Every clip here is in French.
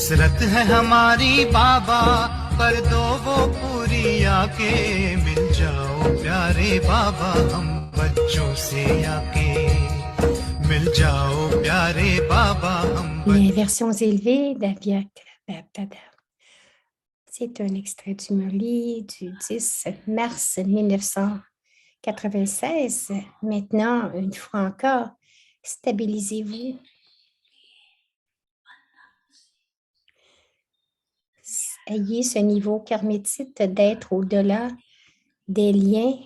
हसरत है हमारी बाबा कर दो वो पूरी आके मिल जाओ प्यारे बाबा हम बच्चों से आके मिल जाओ प्यारे बाबा हम Les versions élevées d'Abiyak Babdada. C'est un extrait du Murli du 10 mars 1996. Maintenant, une fois encore, stabilisez-vous. Ayez ce niveau karmétite d'être au-delà des liens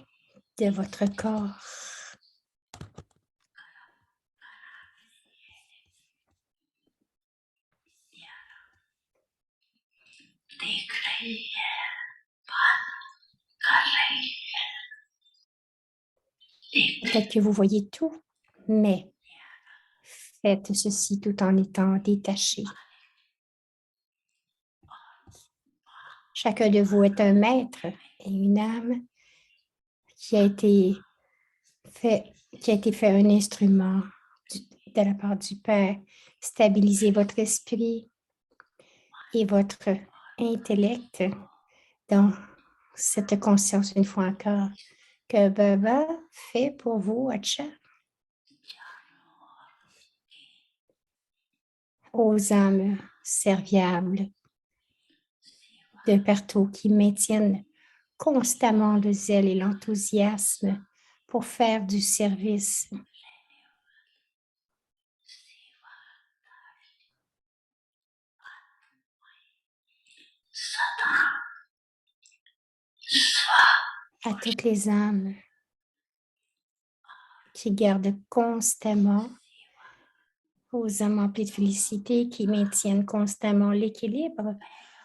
de votre corps. Peut-être que vous voyez tout, mais faites ceci tout en étant détaché. Chacun de vous est un maître et une âme qui a été fait un instrument de la part du Père. Stabilisez votre esprit et votre intellect dans cette conscience une fois encore que Baba fait pour vous, Acha. Aux âmes serviables de partout qui maintiennent constamment le zèle et l'enthousiasme pour faire du service. À toutes les âmes qui gardent constamment, aux âmes emplies de félicité qui maintiennent constamment l'équilibre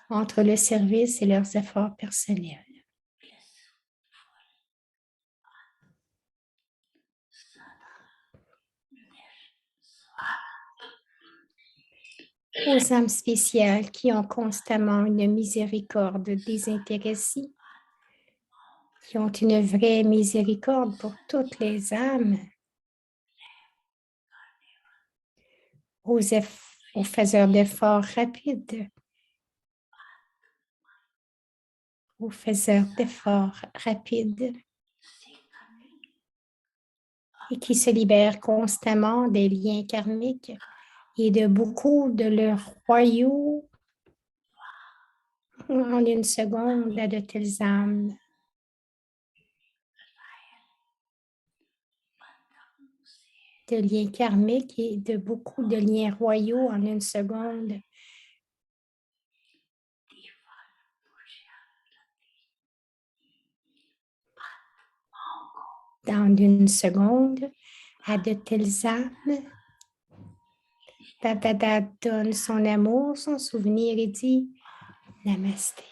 entre le service et leurs efforts personnels. Aux âmes spéciales qui ont constamment une miséricorde désintéressée, qui ont une vraie miséricorde pour toutes les âmes, aux faiseurs d'efforts rapides, et qui se libèrent constamment des liens karmiques et de beaucoup de leurs royaux en une seconde à de telles âmes. De liens karmiques et de beaucoup de liens royaux en une seconde. Dans une seconde, à de telles âmes, Babdada donne son amour, son souvenir et dit Namasté.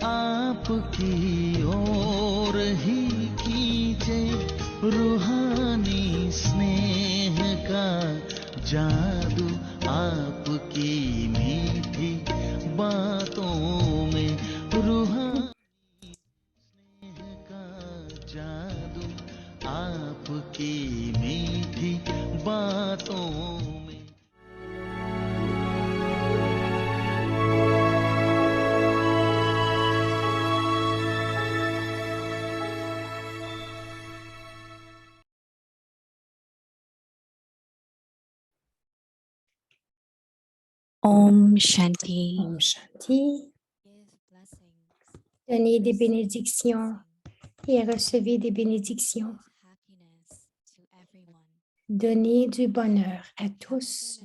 आपकी ओर ही कीजे रूहानी स्नेह का जादू आपकी मीठी बातों में रूहानी स्नेह का जादू आपकी मीठी बातों में Om Shanti. Om Shanti. Donnez des bénédictions et recevez des bénédictions. Donnez du bonheur à tous.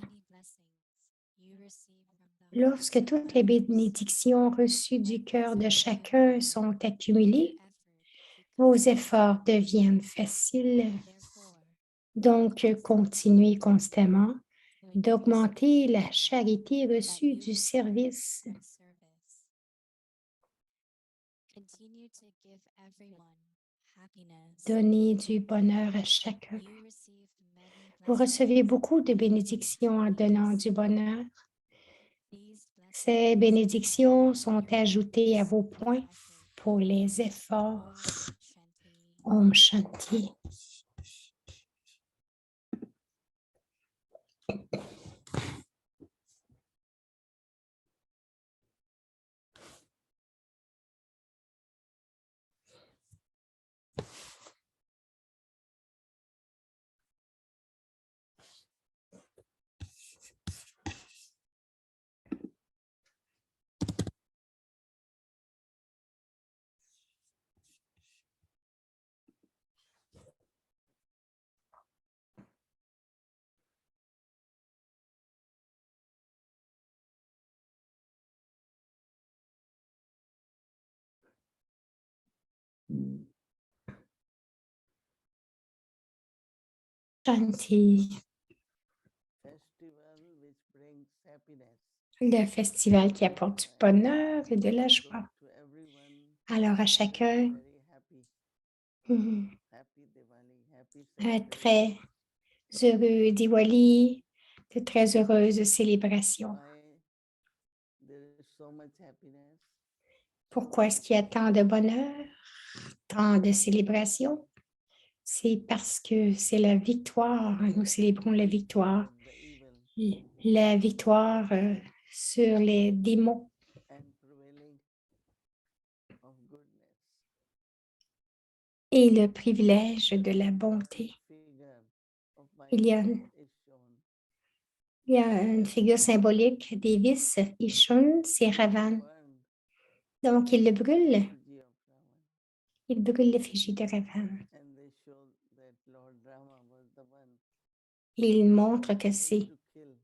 Lorsque toutes les bénédictions reçues du cœur de chacun sont accumulées, vos efforts deviennent faciles. Donc, continuez constamment d'augmenter la charité reçue du service. Donnez du bonheur à chacun. Vous recevez beaucoup de bénédictions en donnant du bonheur. Ces bénédictions sont ajoutées à vos points pour les efforts. Om Shanti. Shanti. Festival which brings happiness. Le festival qui apporte du bonheur et de la joie. To everyone, Alors à chacun, very happy. Happy Diwali, happy un celebration. très heureux Diwali, de très heureuses célébrations. Why there is so much happiness? Pourquoi est-ce qu'il y a tant de bonheur, tant de célébrations? C'est parce que c'est la victoire. Nous célébrons la victoire. The evil La victoire sur les démons and prevailing of goodness. et le privilège de la bonté. Figure of my Il y a, is shown. il y a une figure symbolique des vices. Ishun, c'est Ravan. Burned Donc, il le brûle. effigy of Ravan. Il brûle l'effigie de Ravan. And they show that Lord Rama was the one Il montre que c'est to kill.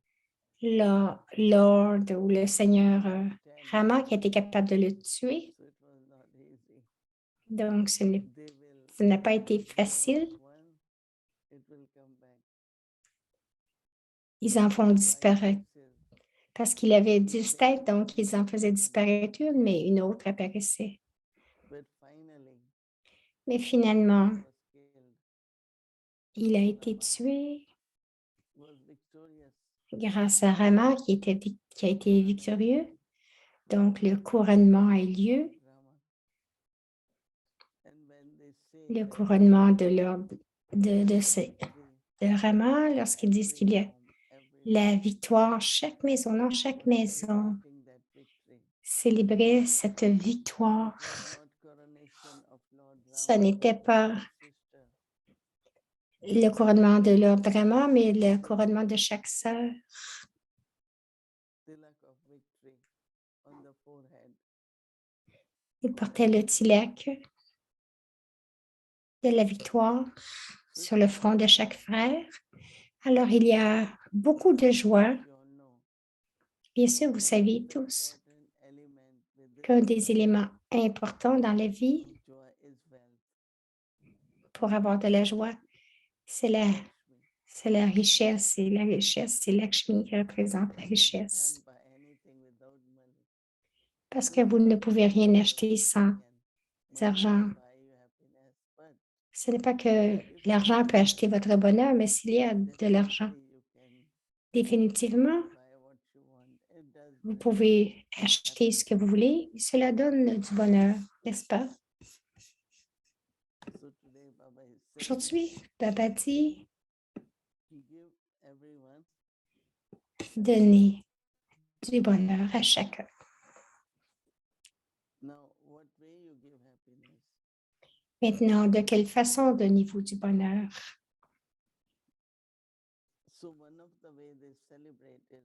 le Lord ou le Seigneur Rama qui a été capable de le tuer. So it was not easy. Donc, They will ce n'a pas été facile. one, it will come back. Ils en font disparaître Says, parce qu'il avait 10 têtes, donc ils en faisaient disparaître une, mais une autre apparaissait. but finally Mais finalement, was killed, il a été tué was victorious. grâce à Rama qui a été victorieux. Donc, le couronnement a eu lieu. Rama. And when they say Le that couronnement de victory Rama, lorsqu'ils disent qu'il y a home, every la victoire, chaque maison, dans chaque maison, celebrating that victory, célébrait cette victoire. was not coronation of Lord Ce Rama, n'était pas sister, le couronnement de Lord Rama, mais le couronnement de chaque sœur. tilak of victory on the forehead. Il portait le tilak de la victoire sur le front de chaque frère. Alors, il y a beaucoup de joie. You all know Bien sûr, vous savez tous important element with qu'un des éléments importants dans la vie this joy is wealth. pour avoir de la joie, c'est la richesse. Et la richesse, c'est Lakshmi qui représente la richesse. Can't buy anything without money. Parce que vous ne pouvez rien acheter sans argent. Buy you happiness, but Ce n'est pas que l'argent peut acheter votre bonheur, mais s'il y a de l'argent, you can définitivement, buy what you want. It does vous bring pouvez acheter ce que vous voulez et cela donne du bonheur, n'est-ce pas? So today Baba is saying, Aujourd'hui, Baba dit, give everyone donnez du bonheur à chacun. now what way you give happiness. Maintenant, de quelle façon donnez-vous du bonheur? So one of the way they celebrate is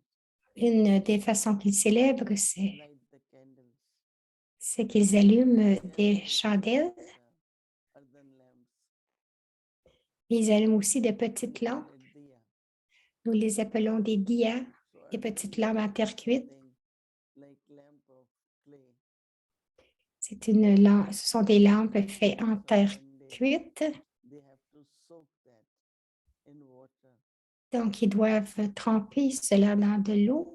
Une des façons qu'ils célèbrent, light the candles. c'est qu'ils allument des chandelles. Earthen lamps. Ils allument aussi de petites lampes At Nous les appelons des diyas, So des earlier petites we lampes en used terre cuite. something like lamp of clay. C'est une lampe, ce sont des lampes faites en So terre when cuite. they have to soak that in water Donc, ils doivent tremper cela dans de l'eau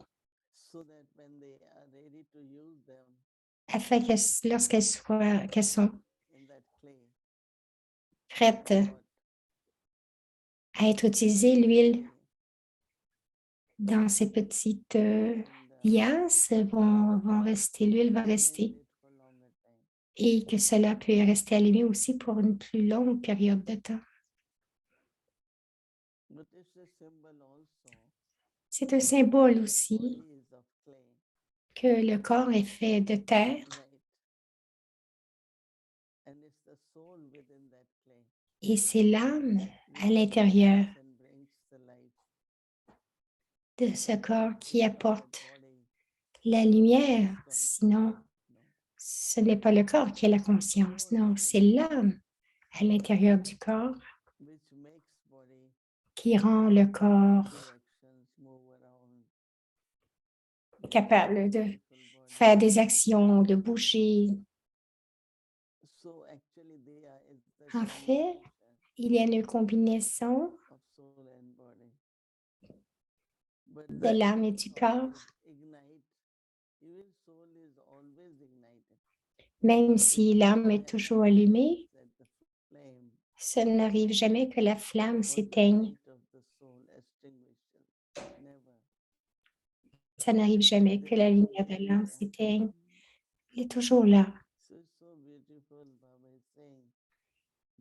so that when they are ready to use them afin que qu'elles sont in that clay prêtes pot, à être utilisées, l'huile they dans ces petites and liasses vont rester, l'huile va remain rester it for longer time. et que cela peut rester allumé aussi pour une plus longue période de temps. But it's a symbol also C'est un symbole that aussi body is of clay, que le corps est fait de terre right? And it's the soul within that clay et c'est l'âme à which l'intérieur illuminates and brings the light. de ce corps qui It's not the apporte body la which lumière. is conscious. Sinon, No. ce n'est pas le corps qui a la conscience. Non, c'est l'âme à l'intérieur du corps Which makes body qui rend le corps do actions, move around. capable de Physical body. faire des actions, de bouger. So actually they are it's the En fait, combination il y a une combinaison of soul and body. But de the l'âme et du corps. ignite, even soul is always ignited. Même si l'âme est toujours allumée, That the flame ça n'arrive jamais que la flamme or the s'éteigne. light of the soul extinguishes. Never. Ça n'arrive jamais que la lumière de l'âme s'éteigne. Il est toujours là. So it's so beautiful, Baba is saying.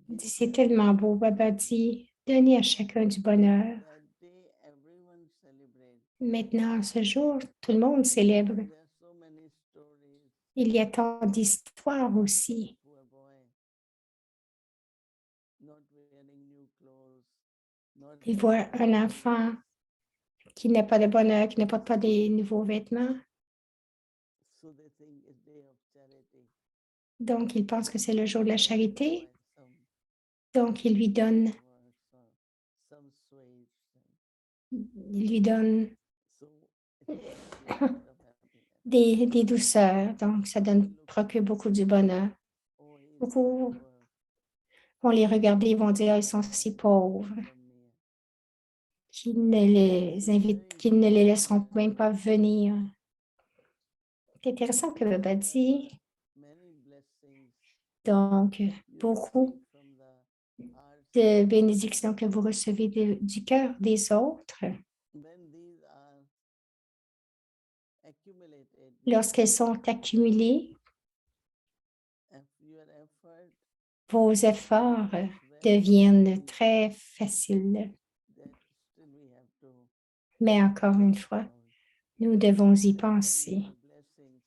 Il dit, give c'est tellement everyone beau, Baba happiness. dit, donnez à chacun du bonheur. That day everyone celebrates. Maintenant, ce jour, tout le monde célèbre. There are so many stories. Il y a tant d'histoires aussi. Poor boy, not wearing new clothes, not Il having voit un new enfant shoes. qui n'a pas de bonheur, qui ne porte pas des nouveaux vêtements. So they think it's day of charity. Donc, il pense que c'est le jour de la So they charité. provide some Donc, il lui donne, flowers or some sweets. il lui donne So it creates a lot of happiness. des douceurs. Donc, ça procure beaucoup du bonheur. Oh, he's so Beaucoup poor. vont les regarder, ils vont dire, ah, ils sont si pauvres, qu'ils ne les invitent, qu'ils ne les laisseront même pas venir. C'est intéressant que Baba dit. Many blessings Donc, you beaucoup receive from the hearts de bénédictions que vous recevez du cœur des autres, when these are accumulated. lorsqu'elles sont accumulées, Your effort vos efforts very deviennent easy, très faciles. that still we have to Mais encore une think fois, about. nous devons y That when you penser have blessings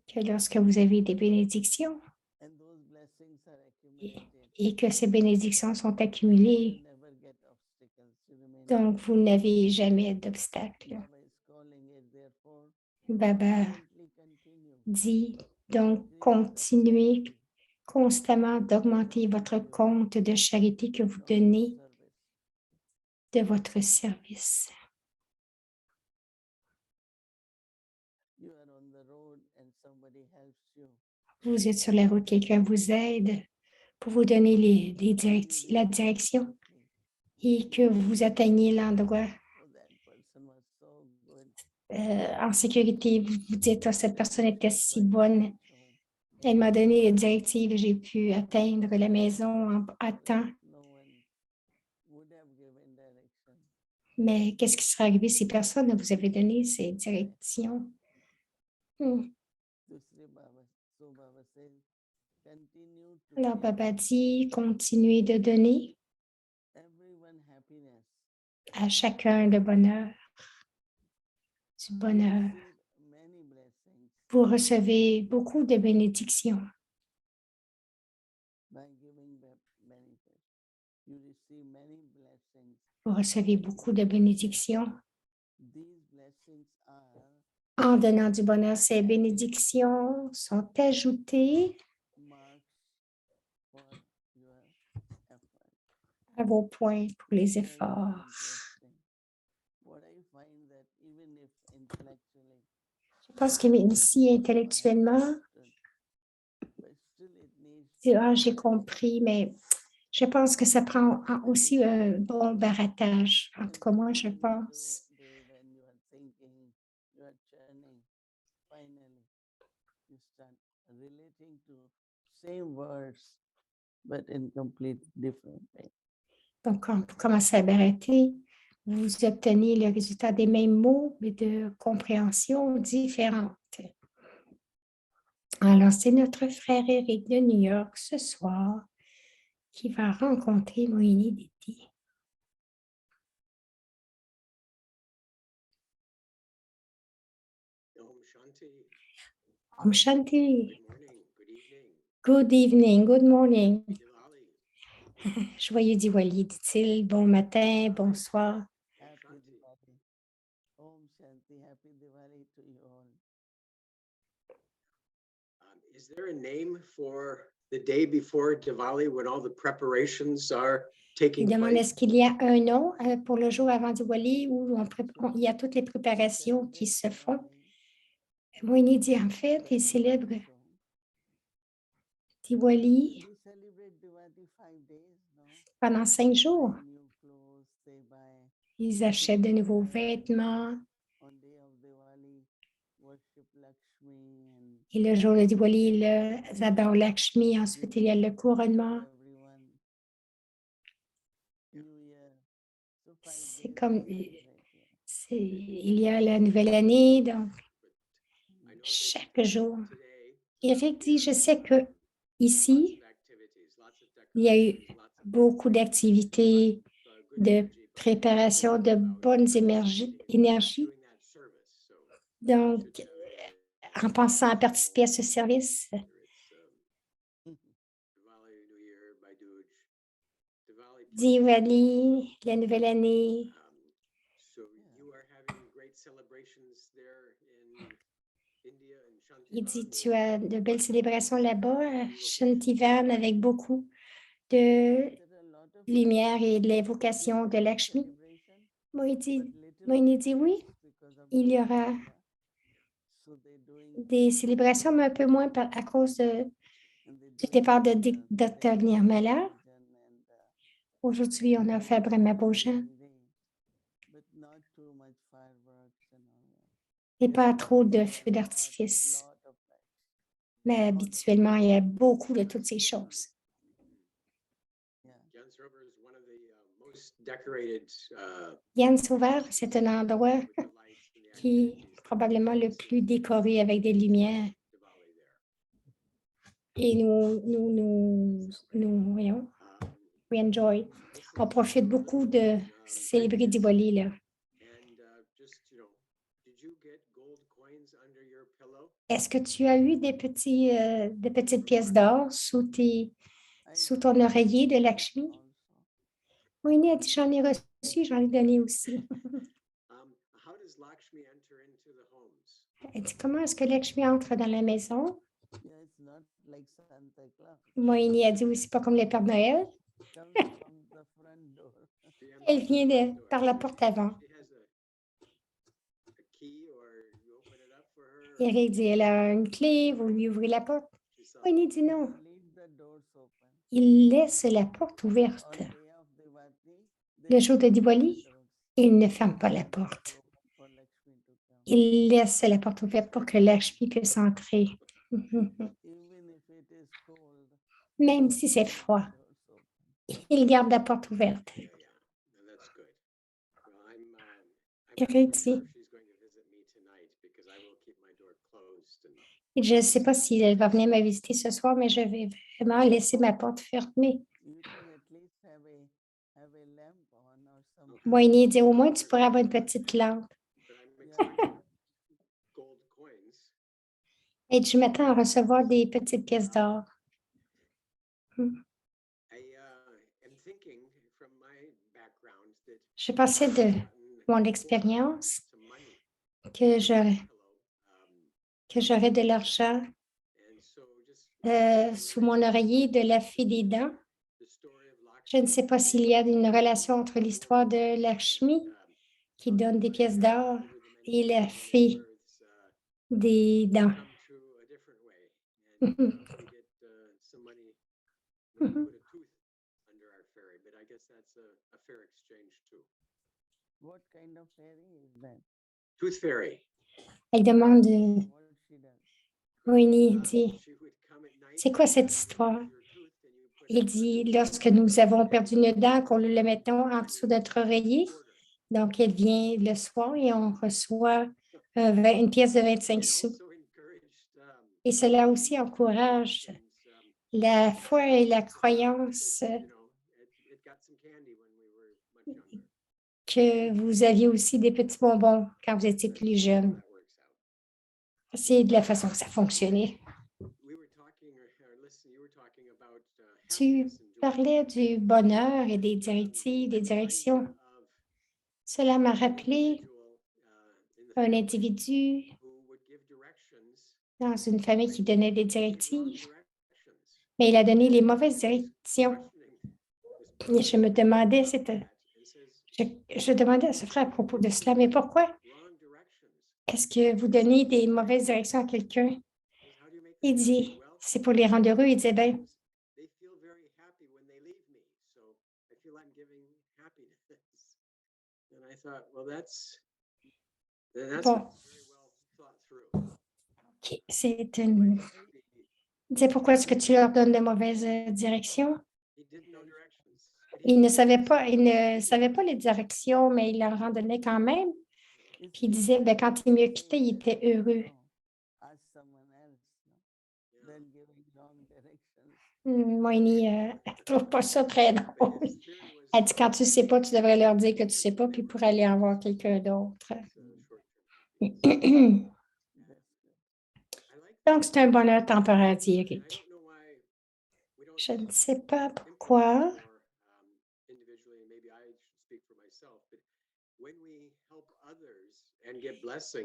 que lorsque vous avez des bénédictions and those blessings are accumulated, et que ces bénédictions sont accumulées, you never get obstacles. You remain donc vous n'avez jamais d'obstacle. Baba is calling it, therefore, Baba constantly continue. dit, donc Increase the continuez charity constamment d'augmenter votre compte de charité que vous from your donnez service. de votre service. You are on the road and somebody helps you. Vous êtes sur la route, quelqu'un vous aide pour vous donner la direction et que vous atteigniez l'endroit Oh, that person was so good. en sécurité. Vous vous dites, oh, cette personne était si bonne. Home. Elle m'a donné les directives, j'ai pu atteindre la maison à temps. No one would have given direction. Mais qu'est-ce qui serait arrivé si personne ne vous avait donné ces directions? Dusri Baba, so Baba says, continue to Alors, give Baba dit, continuez de donner everyone happiness. à chacun le bonheur, du You bonheur. receive many blessings Vous recevez beaucoup de bénédictions by giving benefits. You receive many blessings. Vous recevez beaucoup de bénédictions These blessings are en donnant du bonheur. Ces bénédictions sont ajoutées marks for your effort. à vos points pour les Very efforts. interesting. pense que même si intellectuellement, j'ai compris, mais je pense que ça prend aussi un bon barattage. En tout cas, moi, je pense. Relating to same words, but in complete different way. Donc, quand vous commencez à barater, vous obtenez le résultat des mêmes mots, mais de compréhension différente. Alors, c'est notre frère Eric de New York ce soir qui va rencontrer Moïni Diti. Om Shanti. Good evening, good morning. Joyeux Diwali, dit-il. Bon matin, bonsoir. Happy Diwali. Om Shanti. Happy Diwali to you all. Is there a name for the day before Diwali when all the preparations are Il taking demande place? est-ce qu'il y a un nom pour le jour avant Diwali où il y a toutes les préparations qui se font. Moïni dit en fait, il célèbre Diwali We celebrate Diwali 5 days, no? pendant 5 jours. New clothes, they buy. Ils achètent de nouveaux vêtements On day of Diwali, worship Lakshmi and et le jour de Diwali, ils adorent Lakshmi. Ensuite, il y a le couronnement. everyone. New Year. So 5 C'est days comme, we celebrate, yeah. il y a la nouvelle année, donc I know that chaque jour. today, Eric dit, je sais que ici, lots of activities, lots of il y a eu decorations, lots of beaucoup d'activités, good de energy, but préparation, de bonnes énergies. doing that service. So Donc, en pensant à participer à ce service, whether it's Diwali, New Year, Bhai Dooj, Diwali. Diwali, la nouvelle année. So you are having great celebrations there in India and Il dit, Shantivan. tu as de belles célébrations là-bas, à Shantivan, avec beaucoup de There are a lot of lumière et de l'invocation de Lakshmi. celebration, Moi, il but dit, little dit oui, because of il y the aura agenda. So they're doing des célébrations, mais un peu moins à cause and they're du doing départ de today Dr. Nirmala. and Aujourd'hui, on a fait vraiment beau gens but not too much fireworks and all that. et pas trop de feux Lot d'artifice. of lights. Mais habituellement, il y a beaucoup de toutes ces choses. Yeah. Jansrover is one of the most decorated Yann Sauveur, c'est un endroit with the lights and the qui est activities. probablement le plus décoré avec des lumières. Diwali there. Et voyons, we enjoy. On profite beaucoup de célébrer Diwali, là. And just, did you get gold coins under your pillow? Est-ce que tu as eu des petites pièces d'or sous ton oreiller de Lakshmi? Oui, a dit, j'en ai reçu, j'en ai donné aussi. How does Lakshmi enter into the homes? Elle dit, comment est-ce que Lakshmi entre dans la maison? Yeah, it's not like Santa Claus. Moïni a dit, oui, c'est pas comme le Père Noël. Comes from the front door. Elle vient par la porte avant. She has a key or you open it up for her? Eric dit, elle a une clé, vous lui ouvrez la porte. She saw Moïni dit non. Leave the doors open. Il laisse la porte ouverte. On day of Diwali, Le jour de Diwali, doors il ne ferme pas la porte. open for Lakshmi to come. Il laisse la porte ouverte pour que Lakshmi puisse entrer. Even if it is cold, Même si c'est froid, doors open. il garde la porte ouverte. Yeah, that's good. Well, I'm Eric not dit, sure if she's going to visit me tonight because I will keep my door closed. And je ne sais pas si elle va venir me visiter ce soir, mais je vais vraiment laisser ma porte fermée. You can at least have a lamp on or something. Moïni dit, au moins, tu pourrais avoir une petite lampe. but I'm Yeah. expecting gold coins. Et je m'attends à recevoir des petites pièces d'or. I am thinking from my background that Je pensais de mon expérience some money que j'aurais pillow. de l'argent And so just sous mon oreiller de la fée des dents. the story of Je ne Lakshmi sais pas s'il y a une relation entre l'histoire de Lakshmi qui donne des pièces d'or et la fée des dents. come through a different way. And Mhm. we get some money when we Mhm. put a tooth under our fairy, but I guess that's a fair exchange too. What kind of fairy is that? Tooth fairy. Elle demande, What she does? Moini dit, She would come at night c'est quoi and cette you histoire? lose your tooth and you put Il it dit, under the lorsque pillow nous avons perdu une dent, qu'on le mettons en dessous de notre oreiller, quarter. donc elle vient le soir et on reçoit une pièce de 25 It sous. also encouraged Et cela aussi encourage la foi et la croyance it got some candy when we were much younger. que vous aviez aussi des petits bonbons quand vous étiez plus jeune. That works out. C'est de la façon que ça fonctionnait. We were talking, or listen, you were talking about Tu happiness and joy. parlais du bonheur et des directives, des directions. Cela m'a rappelé un individu dans une famille qui donnait des directives, mais il a donné les mauvaises directions. Et je me demandais, je demandais à ce frère à propos de cela, mais pourquoi est-ce que vous donnez des mauvaises directions à quelqu'un? Il dit, c'est pour les rendre heureux. Il disait, ben, They feel very happy when they leave me, so I feel I'm giving happiness. And I thought, well, that's bon, very well thought through. ok, il disait, pourquoi est-ce que tu leur donnes de mauvaises directions? He did no directions. Il ne savait pas les directions, mais il leur en donnait quand même. Puis il disait, ben, quand il me quittait, il était heureux. Ask someone else, no? Then giving wrong directions. Moini ne trouve pas ça très drôle. Elle dit, quand tu ne sais pas, tu devrais leur dire que tu ne sais pas, puis pour aller en voir quelqu'un d'autre. Donc, c'est un bonheur temporaire, dit Eric. Je ne sais pas pourquoi.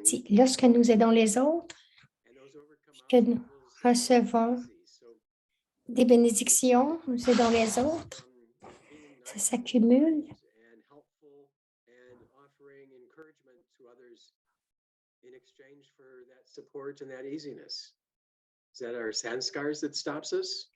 Si, lorsque nous aidons les autres, que nous recevons des bénédictions, nous aidons les autres, ça s'accumule. In exchange for that support and that easiness. Is that our sanskars that stops us?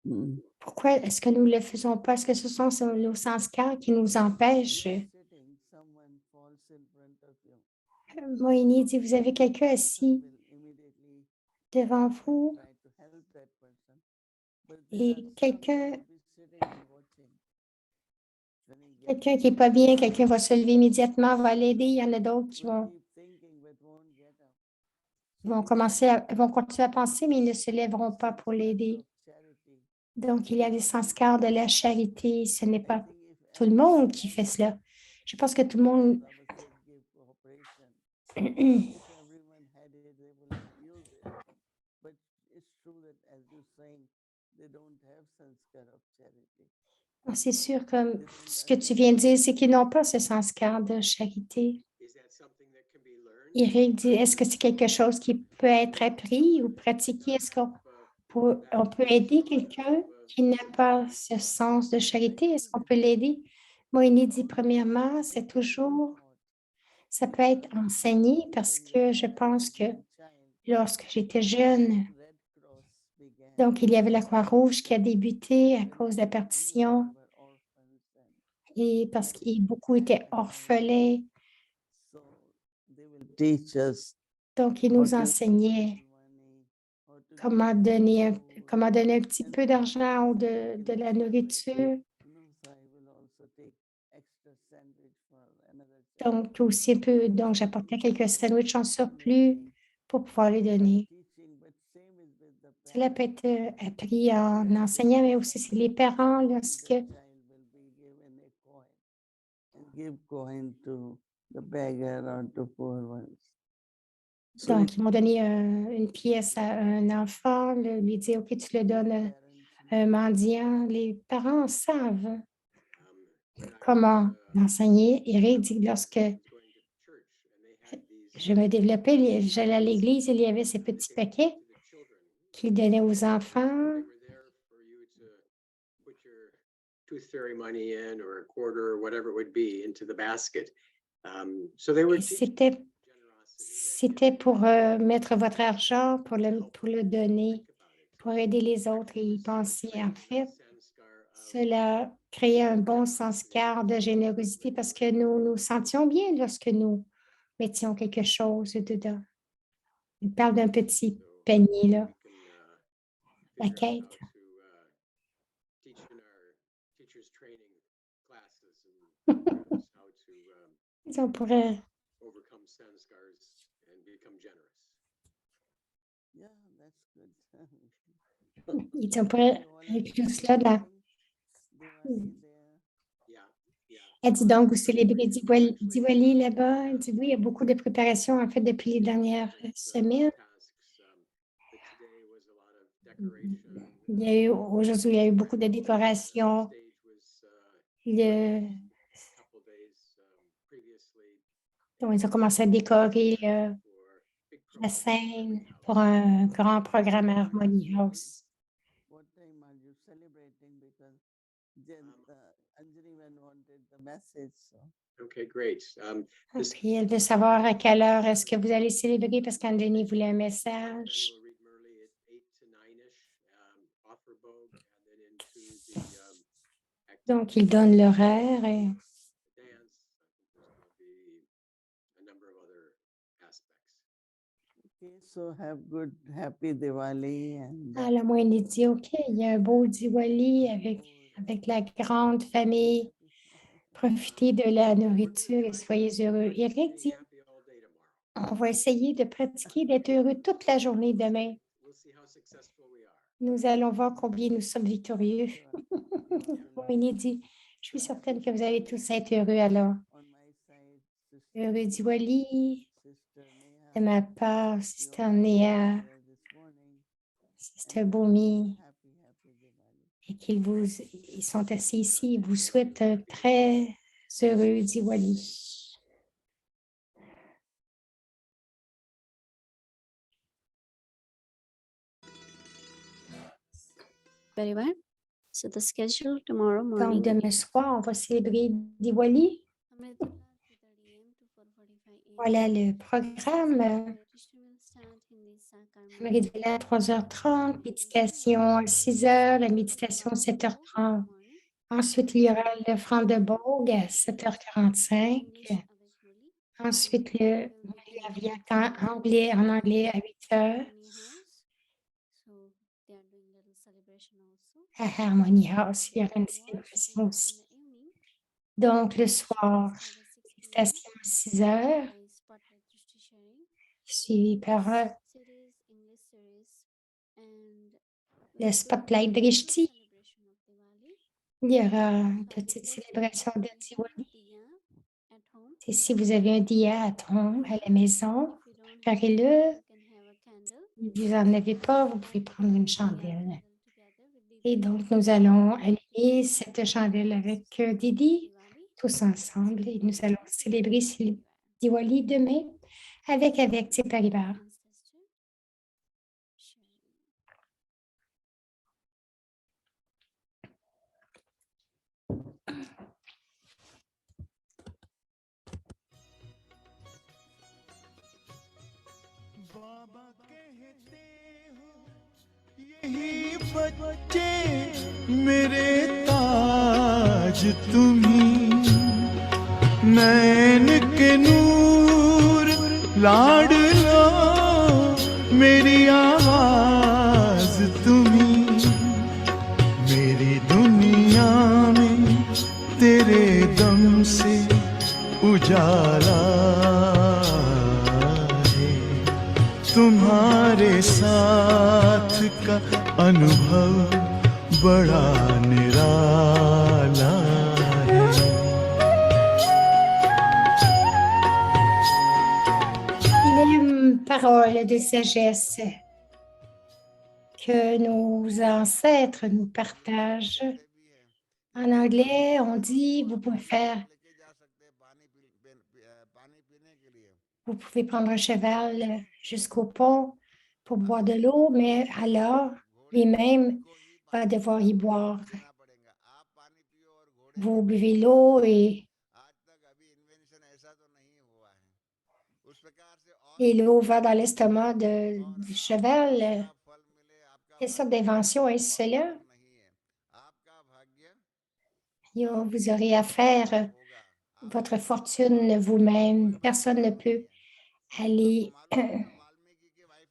Mm. Pourquoi est-ce que nous ne le faisons pas? Est-ce que ce sont nos sanskars qui nous empêchent? Sitting, someone falls in front of you. Moini dit, vous avez quelqu'un assis Will immediately devant vous try to help that person. But et there are some quelqu'un who will be sitting and watching. When he gets qui n'est pas bien, quelqu'un va se lever immédiatement, va l'aider. Il y en a d'autres qui will keep thinking but won't get up. vont continuer à penser, mais ils ne se lèveront pas pour l'aider. Charity. Donc, il y a des sanskars de la charité. Ce n'est I pas think if tout le monde qui fait cela. Je pense que tout le monde, Baba said give cooperation. If everyone had it, they will use it. But it's true that as you're saying, they don't have sanskar of charity. c'est sûr que ce que tu viens de dire, c'est qu'ils n'ont pas ce sanskar de charité. Is that something that can be learned? Eric dit, est-ce que c'est quelque chose qui peut être appris ou pratiqué? Est-ce qu'on on peut aider quelqu'un qui n'a pas ce sens de charité? Est-ce qu'on peut l'aider? Moini dit, premièrement, c'est toujours, ça peut être enseigné parce que je pense que lorsque j'étais jeune, donc il y avait la Croix-Rouge qui a débuté à cause de la partition et parce que beaucoup étaient orphelins. Donc, ils nous enseignaient comment donner un petit peu d'argent ou de la nourriture. Donc, aussi un peu, donc j'apportais quelques sandwichs en surplus pour pouvoir les donner. Cela peut être appris en enseignant, mais aussi c'est les parents lorsque donc, ils m'ont donné une pièce à un enfant, lui dire, OK, tu le donnes à un mendiant. Les parents savent comment l'enseigner. Eric dit, lorsque je me développais, j'allais à l'église, il y avait ces petits paquets qu'il donnait aux enfants. Tooth fairy money in or a quarter or whatever it would be into the basket. So they were Et c'était C'était pour mettre votre argent, pour le donner, pour aider les autres et y penser. En fait, cela créait un bon sens-car de générosité parce que nous nous sentions bien lorsque nous mettions quelque chose dedans. Il parle d'un petit panier, là, la quête. On pourrait, Yeah, that's good. on pourrait inclure cela dans. Diwali there. Elle dit donc, vous célébrez Diwali là-bas? Elle dit oui, il y a beaucoup de préparations en fait depuis les dernières semaines. Aujourd'hui, il y a eu beaucoup de décorations. Donc, ils ont commencé à décorer la scène pour un grand programme à Harmony House. What time are you celebrating? Because Anjali wanted the message. So. Okay, great. Puis elle veut savoir à quelle heure est-ce que vous allez célébrer parce qu'Anjani voulait un message. Donc, il donne l'horaire et Okay, so have good, happy Diwali and à la moindre, il dit OK, il y a un beau Diwali avec la grande famille. Profitez de la nourriture et soyez heureux. Eric dit on va essayer de pratiquer d'être heureux toute la journée demain. Nous allons voir combien nous sommes victorieux. Moïni dit je suis certaine que vous allez tous être heureux alors. on my side, Heureux Diwali, Sister de Neha, ma part, Sister Néa, there this morning. Sister Boumi, Happy Diwali. et ils sont assis ici. Ils vous souhaitent un très heureux Diwali. Very well. So the schedule tomorrow Donc, morning. demain soir, on va célébrer Diwali. Voilà le programme. Amrit-Vela à 3h30, méditation à 6h, la méditation à 7h30. Ensuite, il y aura l'offrande de Bogue à 7h45. Ensuite, le Yaviak en anglais à 8h. À Harmony House, il y aura une célébration aussi. Donc, le soir, méditation à 6h, suivi par le Spotlight Drishti. Il y aura une petite célébration de Diwali. Et si vous avez un diya à la maison, préparez-le. Si vous n'en avez pas, vous pouvez prendre une chandelle. Et donc, nous allons allumer cette chandelle avec Didi, tous ensemble, et nous allons célébrer Diwali demain avec Tseparibar. बाबा कहते हो यही बच्चे मेरे ताज तुम्ही नैन के नूर लाडलो मेरी आवाज तुम्ही मेरी दुनिया में तेरे दम से उजाला तुम्हारे साथ का अनुभव बड़ा निराला है Il est une parole de sagesse que nos ancêtres nous partagent. En anglais, on dit vous pouvez prendre un cheval jusqu'au pont pour boire de l'eau, mais alors lui-même va devoir y boire. Vous buvez l'eau et et l'eau va dans l'estomac du cheval. Quelle sorte d'invention est cela? Vous aurez à faire votre fortune vous-même. Personne ne peut aller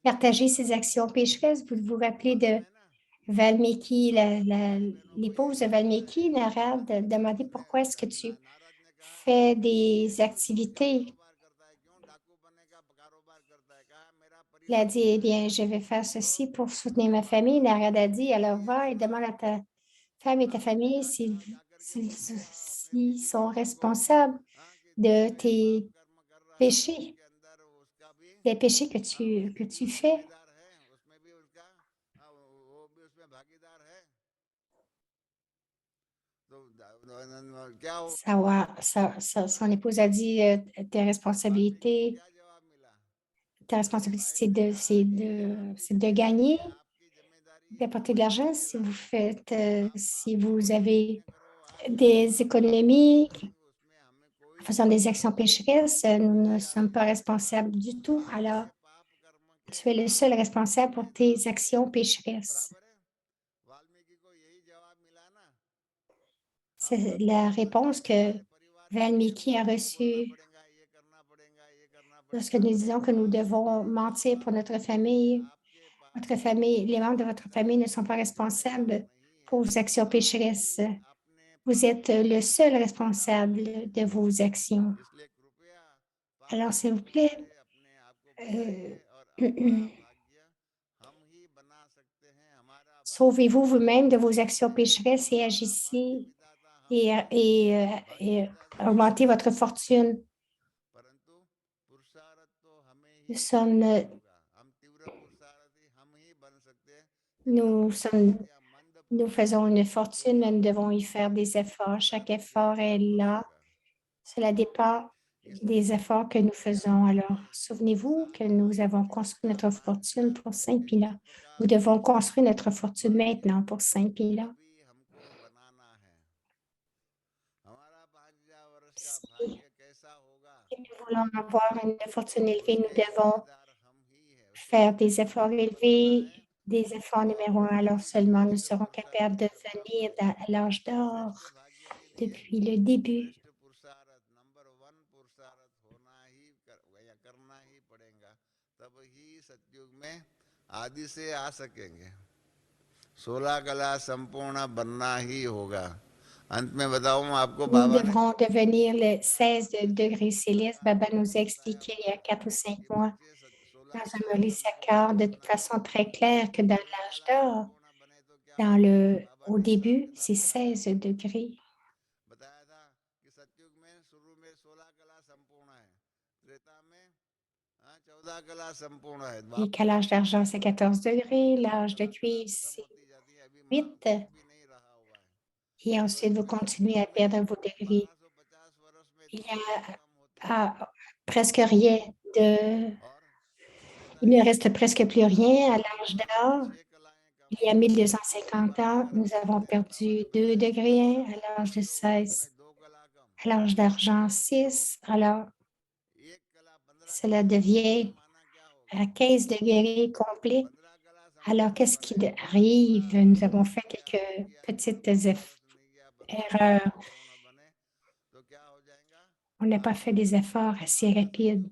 partager ses actions pécheresses. Vous vous rappelez de Valmiki, l'épouse de Valmiki, Narad, demandait pourquoi est-ce que tu fais des activités. Il a dit, eh bien, je vais faire ceci pour soutenir ma famille. Narad a dit, alors va et demande à ta femme et ta famille s'ils sont responsables de tes péchés, des péchés que tu fais. Son épouse a dit, tes responsabilités, c'est de gagner, d'apporter de l'argent. Si vous faites, si vous avez des économies en faisant des actions pécheresses, nous ne sommes pas responsables du tout. Alors, tu es le seul responsable pour tes actions pécheresses. C'est la réponse que Valmiki a reçue lorsque nous disons que nous devons mentir pour notre famille. Votre famille, les membres de votre famille ne sont pas responsables pour vos actions pécheresses. Vous êtes le seul responsable de vos actions. Alors, s'il vous plaît, sauvez-vous vous-même de vos actions pécheresses et agissez et augmentez votre fortune. Nous faisons une fortune, mais nous devons y faire des efforts. Chaque effort est là. Cela dépend des efforts que nous faisons. Alors, souvenez-vous que nous avons construit notre fortune pour Saint-Pilat. Nous devons construire notre fortune maintenant pour Saint-Pilat. Si nous voulons avoir une fortune élevée, nous devons faire des efforts élevés, des efforts numéro 1. Alors seulement nous serons capables de venir à l'âge d'or depuis le début. आदि से आ सकेंगे 16 कला संपूर्ण बनना ही होगा अंत में बताऊं आपको Nous devrons devenir le 16 degrés céleste. Baba nous a expliqué il y a 4 ou 5 mois dans un Maurice Accord de façon très claire que dans l'âge d'or, au début, c'est 16 degrés. Et qu'à l'âge d'argent, c'est 14 degrés. L'âge de cuivre, c'est 8. Et ensuite, vous continuez à perdre vos degrés. Il y a presque rien il ne reste presque plus rien à l'âge d'or. Il y a 1250 ans, nous avons perdu 2 degrés à l'âge de 16, à l'âge d'argent 6. Alors, cela devient à 15 degrés complets. Alors, qu'est-ce qui arrive? Nous avons fait quelques petites erreurs. On n'a pas fait des efforts assez rapides.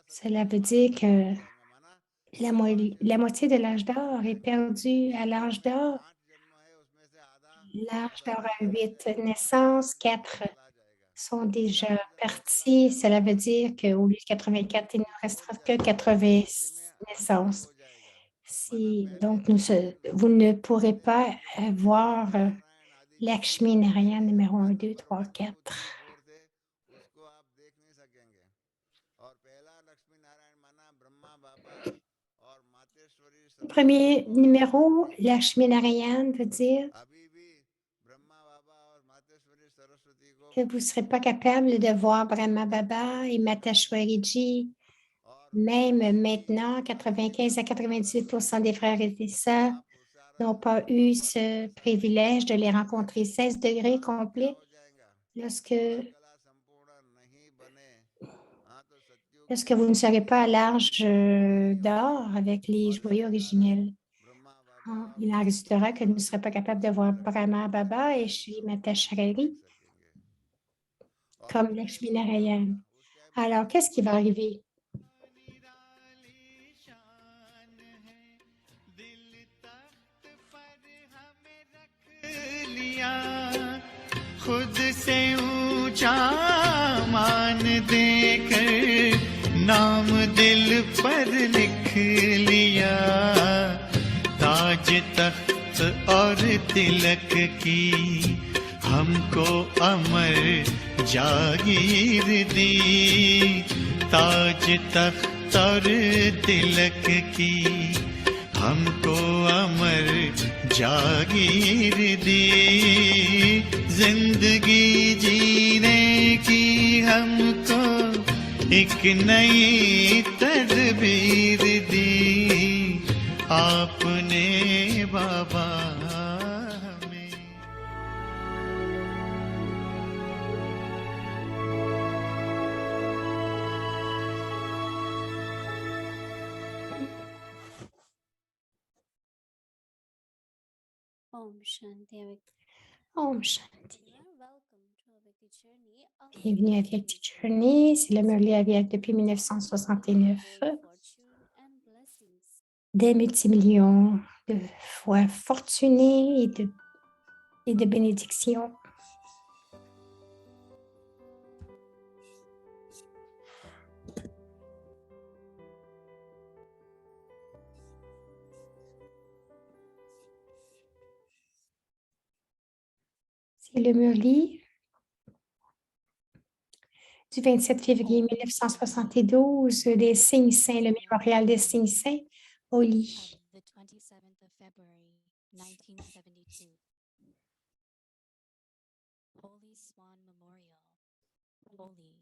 Cela veut dire que la moitié de l'âge d'or est perdue à l'âge d'or. L'âge d'or a 8 naissances, 4 sont déjà partis. Cela veut dire qu'au lieu de 84, il ne restera que 80 naissances. Donc, vous ne pourrez pas avoir Lakshmi Narayana numéro 1, 2, 3, 4. Le premier numéro, Lakshmi Narayana, veut dire que vous ne serez pas capable de voir Brahma Baba et Matashwariji. Même maintenant, 95 à 98% des frères et des sœurs n'ont pas eu ce privilège de les rencontrer 16 degrés complets lorsque Lorsque vous ne serez pas à l'âge d'or avec les joyaux originels. Il en résultera que vous ne serez pas capable de voir Brahma Baba et Shri Mata Sharari comme Lakshmi Narayan. Alors, qu'est-ce qui va arriver? निराली शान है दिल तख्त पर हमें रख लिया खुद से ऊंचा मान देकर नाम दिल पर लिख लिया ताज तख्त और तिलक की हमको अमर जागीर दी ताज तख्त और तिलक की हमको अमर जागीर दी जिंदगी जीने की हमको एक नई तदबीर दी आपने बाबा हमें Om Shanti. Om Shanti. Welcome to Avyakti Journey of Bienvenue à Avyakti Journey. C'est le Murli Avyak depuis 1969. fortune and blessings. Des multimillions de fois fortunés et de bénédictions. C'est le Murli du 27 février 1972 des signes saints, le mémorial des signes saints au lit. The 27th of February, 1972. Holy Swan Memorial. Holy.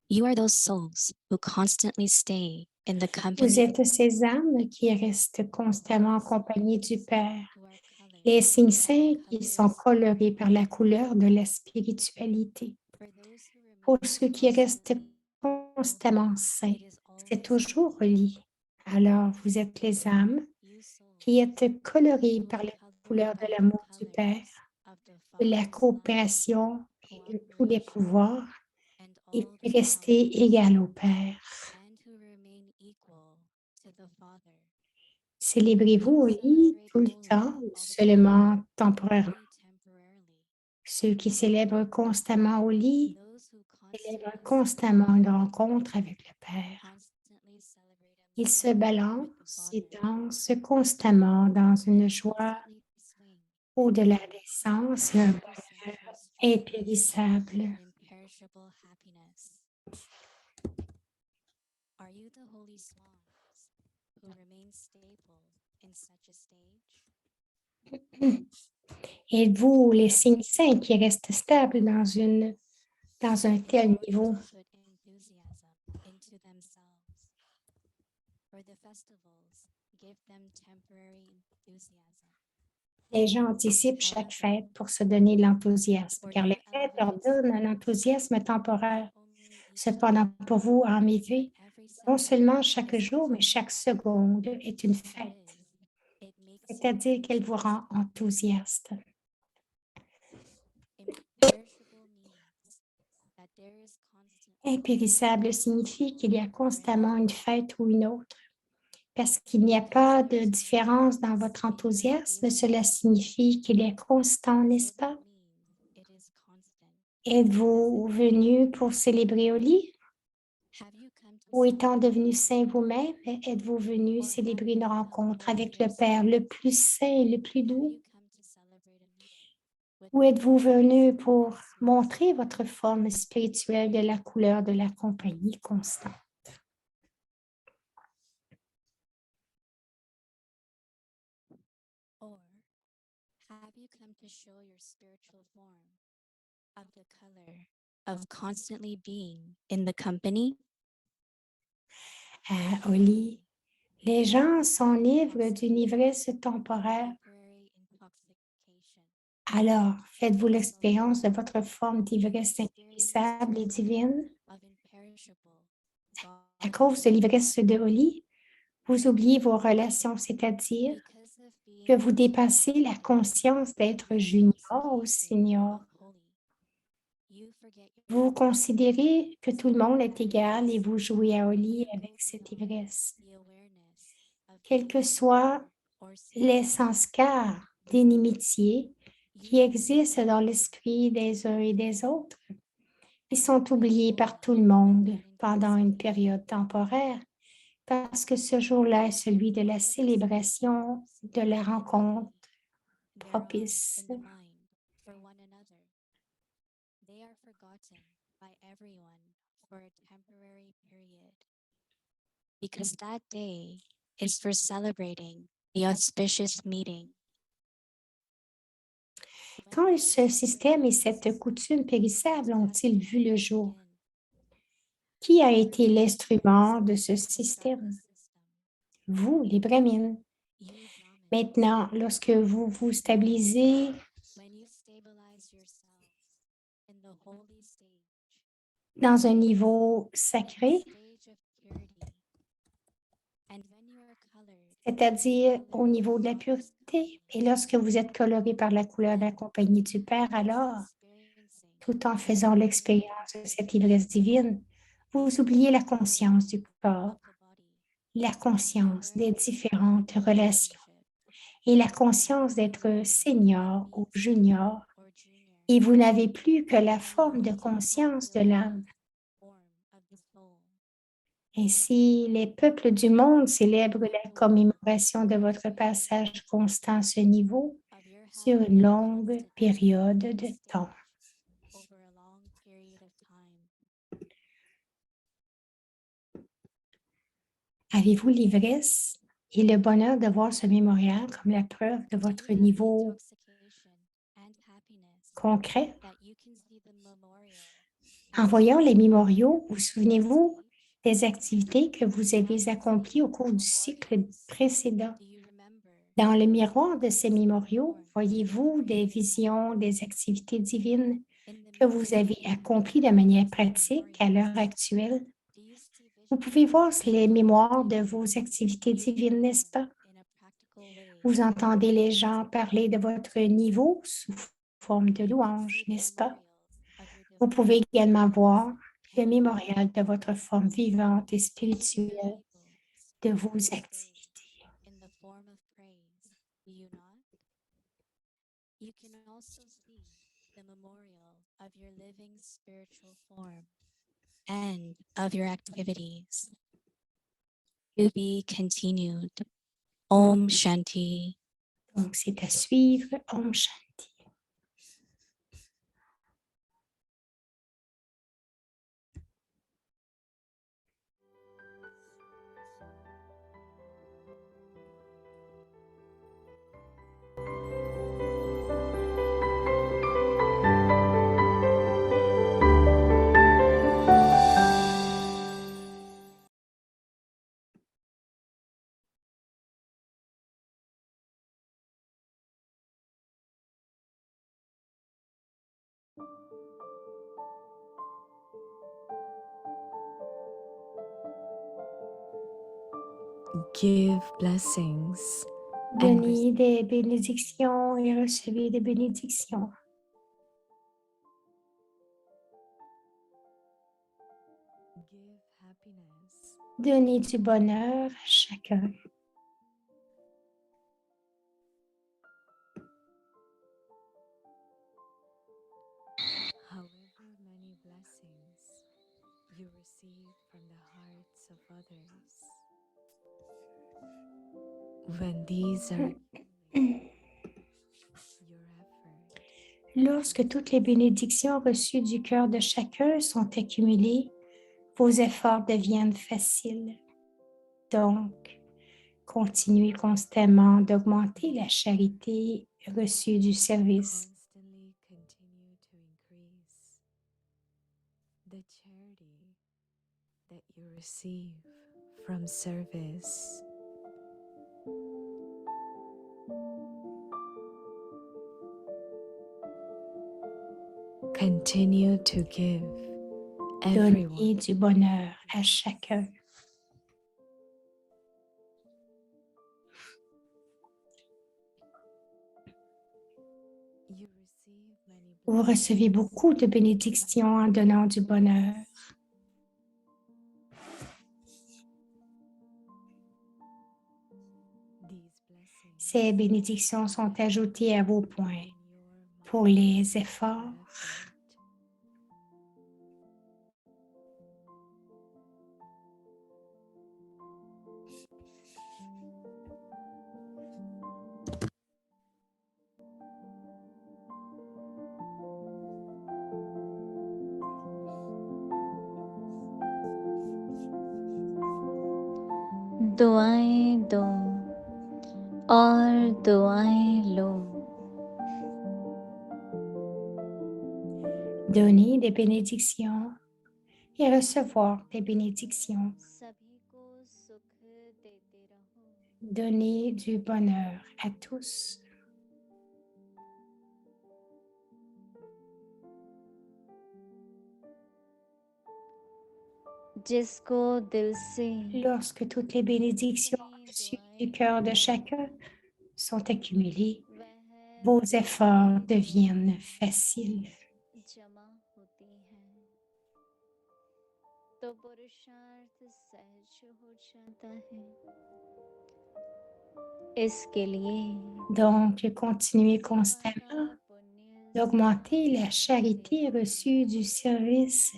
You are those souls who constantly stay in the Vous company êtes ces âmes qui restent constamment en compagnie du Père. who are colored Les signes by saints the qui sont colors. colorés par la couleur de la spiritualité. For those who Pour remain ceux qui restent constantly, constamment saints, it is c'est always toujours au lit. Alors, vous êtes les âmes you souls qui êtes colorées who par are la colored couleur de by the l'amour du colors Père, of the de la Father's love, coopération et de tous les cooperation, pouvoirs, and et all the rester powers, égal au Père. and who remain equal to the Father. Célébrez-vous au lit tout le temps ou seulement temporairement? Only temporarily. Ceux qui célèbrent constamment au lit Those who célèbrent constamment une rencontre avec le Père. constantly celebrate a Ils se meeting balancent with et the Father, dansent constamment dans une joie constantly swing au-delà des sens et un bonheur spiritual strength impérissable. and imperishable happiness. Are you the holy swans who remain stable in such a stage? Êtes-vous les signes saints qui restent stables dans un tel niveau? To put enthusiasm into themselves. For the festivals, give them temporary enthusiasm. Les gens anticipent chaque fête pour se donner de l'enthousiasme, car les fêtes leur donnent un enthousiasme temporaire. Cependant, pour vous, en effet, non seulement chaque jour, mais chaque seconde est une fête, c'est-à-dire qu'elle vous rend enthousiaste. Impérissable signifie qu'il y a constamment une fête ou une autre. Parce qu'il n'y a pas de différence dans votre enthousiasme, cela signifie qu'il est constant, n'est-ce pas? Êtes-vous venu pour célébrer au lit? Ou étant devenu saint vous-même, êtes-vous venu célébrer une rencontre avec le Père le plus saint et le plus doux? Ou êtes-vous venu pour montrer votre forme spirituelle de la couleur de la compagnie constante? Or have you come to show your spiritual form of the color of constantly being in the company? Au lit, les gens s'enivrent d'une ivresse temporaire Temporary intoxication Alors, faites-vous l'expérience de votre forme d'ivresse impérissable et divine. À cause de l'ivresse de Oli, vous oubliez vos relations, c'est-à-dire que vous dépassez la conscience d'être junior ou senior. Vous considérez que tout le monde est égal et vous jouez à Oli avec cette ivresse. Quel que soit l'essence car d'inimitié qui existe dans l'esprit des uns et des autres, ils sont oubliés par tout le monde pendant une période temporaire parce que ce jour-là est celui de la célébration de la rencontre propice. They are forgotten by everyone for a temporary period because that day is for celebrating the auspicious meeting. Quand ce système et cette coutume périssable ont-ils vu le jour? Qui a été l'instrument de ce système? Vous, les Brahmines. Maintenant, lorsque vous vous stabilisez dans un niveau sacré, c'est-à-dire au niveau de la pureté, et lorsque vous êtes coloré par la couleur de la compagnie du Père, alors, tout en faisant l'expérience de cette ivresse divine, vous oubliez la conscience du corps, la conscience des différentes relations et la conscience d'être senior ou junior, et vous n'avez plus que la forme de conscience de l'âme. Ainsi, les peuples du monde célèbrent la commémoration de votre passage constant à ce niveau sur une longue période de temps. Avez-vous l'ivresse et le bonheur de voir ce mémorial comme la preuve de votre niveau concret? En voyant les mémoriaux, vous souvenez-vous des activités que vous avez accomplies au cours du cycle précédent? Dans le miroir de ces mémoriaux, voyez-vous des visions, des activités divines que vous avez accomplies de manière pratique à l'heure actuelle? Vous pouvez voir les mémoires de vos activités divines, n'est-ce pas? Vous entendez les gens parler de votre niveau sous forme de louange, n'est-ce pas? Vous pouvez également voir le mémorial de votre forme vivante et spirituelle de vos activités. You can also see the memorial of your living spiritual form and of your activities. To be continued. Om Shanti. Donc, c'est à suivre. Om Shanti. Give blessings and Donnez des bénédictions et recevez des bénédictions. give happiness Donnez du bonheur à chacun. however many blessings you receive from the hearts of others. When these are your effort Lorsque toutes les bénédictions reçues du cœur de chacun sont accumulées, vos efforts deviennent faciles. Donc, continuez constamment d'augmenter la charité reçue du service. constantly continue to increase the charity that you receive from service. Continue to give Donnez everyone du bonheur à chacun. you receive many Vous recevez beaucoup de bénédictions en donnant du bonheur. these blessings Ces bénédictions sont ajoutées à vos points in your mind pour les efforts. effort. दुआएं दो और दुआएं लो Donner des bénédictions et recevoir des bénédictions. सभी को सुख देते रहो Donner du bonheur à tous. जिसको दिल से Lorsque toutes les bénédictions reçues du cœur de chacun sont accumulées, वह vos efforts deviennent faciles. जमा होती हैं तो पुरुषार्थ सहज हो जाता है इसके लिए Donc, continuez constamment तुम्हारा पुण्य d'augmenter la charité reçue du service.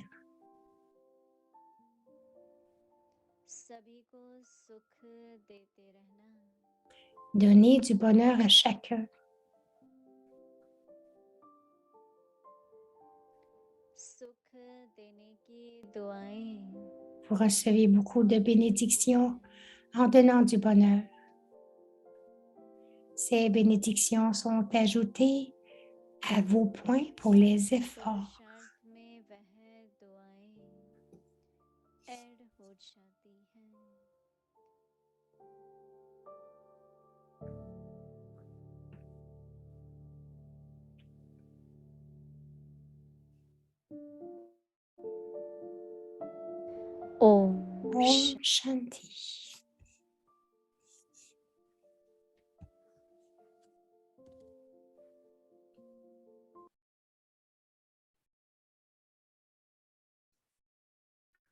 सभी को सुख देते रहना Donnez du bonheur à chacun. सुख देने की दुआएं Vous recevez beaucoup de bénédictions en donnant du bonheur. Ces bénédictions sont ajoutées à vos points pour les efforts. पुरुषार्थ में वह दुआएं ऐड हो जाती हैं ओम Om Shanti.